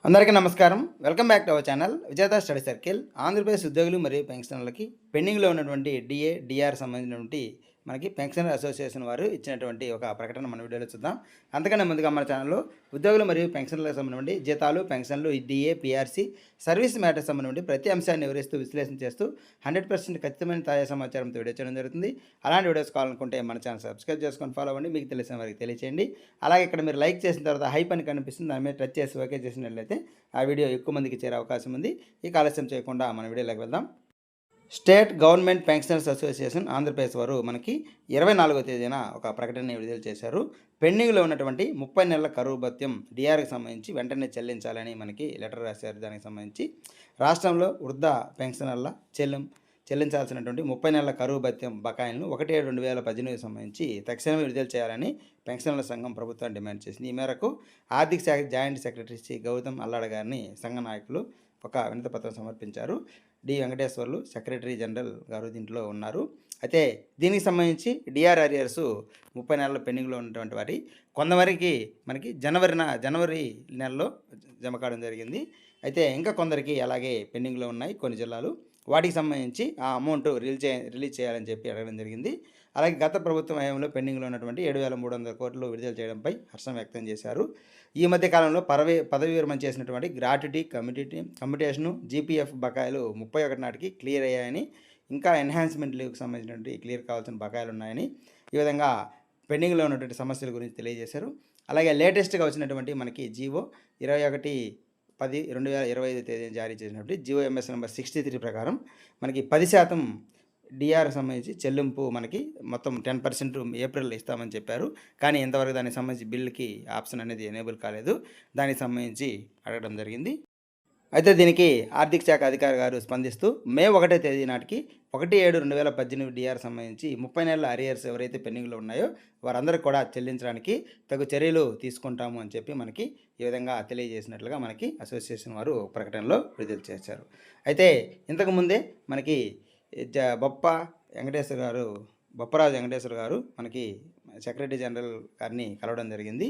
అందరికీ నమస్కారం. Welcome back to our channel విజేత స్టడీ సర్కిల్. ఆంధ్రప్రదేశ్ ఉద్యోగులు మరియు పెన్షనర్లకి పెండింగ్లో ఉన్నటువంటి డిఏ, డిఆర్ సంబంధించినటువంటి మనకి పెన్షనర్ అసోసియేషన్ వారు ఇచ్చినటువంటి ఒక ప్రకటన మన వీడియోలో చూద్దాం. అంతకన్నా ముందుగా మన ఛానల్లో ఉద్యోగులు మరియు పెన్షనర్లకు సంబంధించి జీతాలు, పెన్షన్లు, డిఏ, పిఆర్సీ, సర్వీస్ మ్యాటర్స్ సంబంధించి ప్రతి అంశాన్ని వివరిస్తూ విశ్లేషణ చేస్తూ 100% ఖచ్చితమైన తాజా సమాచారంతో వీడియో చేయడం జరుగుతుంది. అలాంటి వీడియోస్ కావాలనుకుంటే మన ఛానల్ సబ్స్క్రైబ్ చేసుకొని ఫాలో అవ్వండి. మీకు తెలిసిన వారికి తెలియచేయండి. అలాగే ఇక్కడ మీరు లైక్ చేసిన తర్వాత హైప్ అని కనిపిస్తుంది, దాని మీద టచ్ చేసి ఓకే చేసినట్లయితే ఆ వీడియో ఎక్కువ మందికి చేరే అవకాశం ఉంది. ఇక ఆలస్యం చేయకుండా మన వీడియోలోకి వెళ్దాం. State government pensioners association Andhra Pradesh వారు మనకి 24వ తేదీన ఒక ప్రకటన విడుదల చేశారు. పెండింగ్లో ఉన్నటువంటి 30 నెలల కరువు భత్యం డిఆర్కి సంబంధించి వెంటనే చెల్లించాలని మనకి లెటర్ రాశారు. దానికి సంబంధించి రాష్ట్రంలో వృద్ధ పెన్షనర్ల చెల్లించాల్సినటువంటి 30 నెలల కరువు భత్యం బకాయిలను 1/7/2018 సంబంధించి తక్షణమే విడుదల చేయాలని పెన్షనర్ల సంఘం ప్రభుత్వాన్ని డిమాండ్ చేసింది. ఈ మేరకు ఆర్థిక శాఖ జాయింట్ సెక్రటరీ శ్రీ గౌతమ్ అల్లాడ గారిని సంఘ నాయకులు ఒక వినతిపత్రం సమర్పించారు. డి వెంకటేశ్వర్లు సెక్రటరీ జనరల్ గారు దీంట్లో ఉన్నారు. అయితే దీనికి సంబంధించి డిఆర్ అరియర్స్ 30 నెలల పెండింగ్లో ఉన్నటువంటి వారి కొంతవరకు మనకి జనవరి నెలలో జమ కావడం జరిగింది. అయితే ఇంకా కొందరికి అలాగే పెండింగ్లో ఉన్నాయి కొన్ని జిల్లాలు. వాటికి సంబంధించి ఆ అమౌంట్ రిలీజ్ చేయాలని చెప్పి అడగడం జరిగింది. అలాగే గత ప్రభుత్వం హయాంలో పెండింగ్లో ఉన్నటువంటి 7,300 కోట్లు విడుదల చేయడంపై హర్షం వ్యక్తం చేశారు. ఈ మధ్య కాలంలో పదవి విరమణ చేసినటువంటి గ్రాట్యుటీ, కమ్యూటేషను, జీపీఎఫ్ బకాయిలు 31 నాటికి క్లియర్ అయ్యాయని, ఇంకా ఎన్హాన్స్మెంట్ లీవ్కి సంబంధించినటువంటి క్లియర్ కావాల్సిన బకాయిలు ఉన్నాయని, ఈ విధంగా పెండింగ్లో ఉన్నటువంటి సమస్యల గురించి తెలియజేశారు. అలాగే లేటెస్ట్గా వచ్చినటువంటి మనకి జీవో 21/10/2025 తేదీన జారీ చేసినటువంటి జీవో ఎంఎస్ నెంబర్ 63 ప్రకారం మనకి 10% డిఆర్ సంబంధించి చెల్లింపు మనకి మొత్తం 10% ఏప్రిల్లో ఇస్తామని చెప్పారు. కానీ ఇంతవరకు దానికి సంబంధించి బిల్లుకి ఆప్షన్ అనేది ఎనేబుల్ కాలేదు. దానికి సంబంధించి అడగడం జరిగింది. అయితే దీనికి ఆర్థిక శాఖ అధికారి గారు స్పందిస్తూ మే 1వ తేదీ నాటికి 1/7/2018 డిఆర్ సంబంధించి 30 నెలల అరియర్స్ ఎవరైతే పెండింగ్లో ఉన్నాయో వారందరికీ కూడా చెల్లించడానికి తగు చర్యలు తీసుకుంటాము అని చెప్పి మనకి ఈ విధంగా తెలియజేసినట్లుగా మనకి అసోసియేషన్ వారు ప్రకటనలో విడుదల చేశారు. అయితే ఇంతకుముందే మనకి బొప్పరాజు వెంకటేశ్వర గారు మనకి సెక్రటరీ జనరల్ గారిని కలవడం జరిగింది.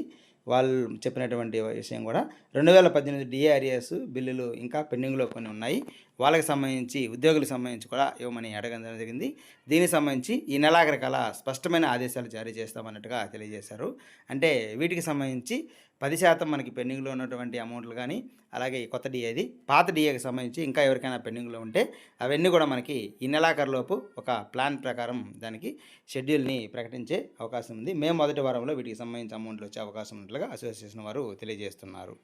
వాళ్ళు చెప్పినటువంటి విషయం కూడా 2018 డిఏఆర్ఎస్ బిల్లులు ఇంకా పెండింగ్లో కొన్ని ఉన్నాయి, వాళ్ళకి సంబంధించి ఉద్యోగులకు సంబంధించి కూడా ఇవ్వమని అడగడం జరిగింది. దీనికి సంబంధించి ఈ నెలాఖరికల్లా స్పష్టమైన ఆదేశాలు జారీ చేస్తామన్నట్టుగా తెలియజేశారు. అంటే వీటికి సంబంధించి 10% మనకి పెండింగ్లో ఉన్నటువంటి అమౌంట్లు కానీ, అలాగే కొత్త డిఏది, పాత డిఏకి సంబంధించి ఇంకా ఎవరికైనా పెండింగ్లో ఉంటే అవన్నీ కూడా మనకి ఈ నెలాఖరులోపు ఒక ప్లాన్ ప్రకారం దానికి షెడ్యూల్ని ప్రకటించే అవకాశం ఉంది. మే 1వ వారంలో వీటికి సంబంధించి అమౌంట్లు వచ్చే అవకాశం ఉన్నట్లుగా అసోసియేషన్ వారు తెలియజేస్తున్నారు.